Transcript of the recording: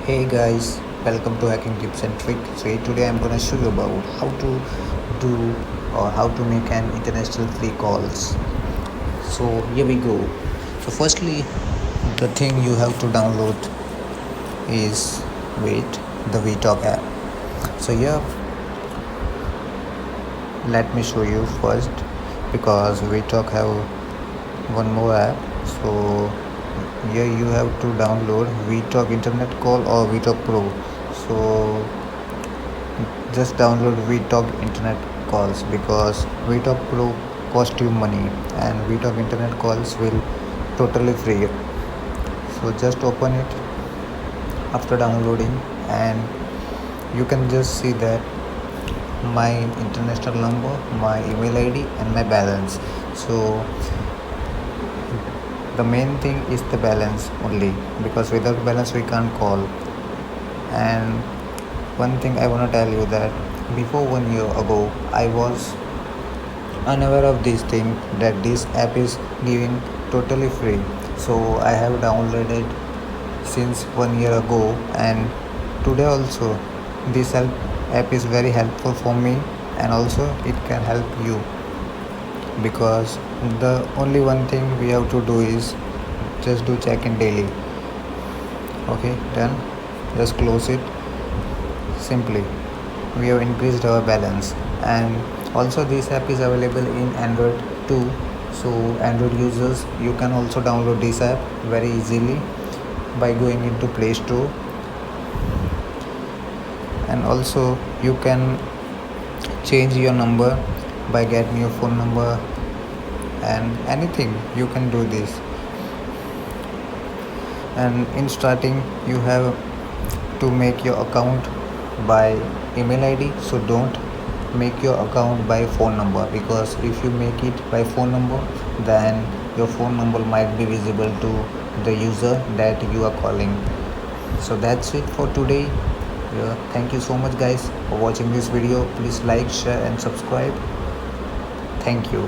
Hey guys, welcome to Hacking Tips and Tricks. So today I'm gonna show you about how to do or how to make an international free calls. So here we go. So firstly, the thing you have to download is the VTalk app. So here, let me show you first because VTalk have one more app. So here you have to download VTalk Internet Call or VTalk Pro. So just download VTalk Internet Calls because VTalk Pro cost you money and VTalk Internet Calls will totally free. So just open it after downloading and you can just see that my international number, my email ID and my balance. So the main thing is the balance only because without balance we can't call. And one thing I want to tell you that before 1 year ago I was unaware of this thing that this app is giving totally free. So I have downloaded since 1 year ago and today also this app is very helpful for me and also it can help you because the only one thing we have to do is just do check-in daily. Okay, done. Just close it. Simply we have increased our balance. And also this app is available in Android too. So Android users, you can also download this app very easily by going into Play Store. And also you can change your number by getting your phone number and anything you can do this. And in starting you have to make your account by email ID, so don't make your account by phone number because if you make it by phone number then your phone number might be visible to the user that you are calling. So that's it for today. Thank you so much guys for watching this video. Please like, share and subscribe. Thank you.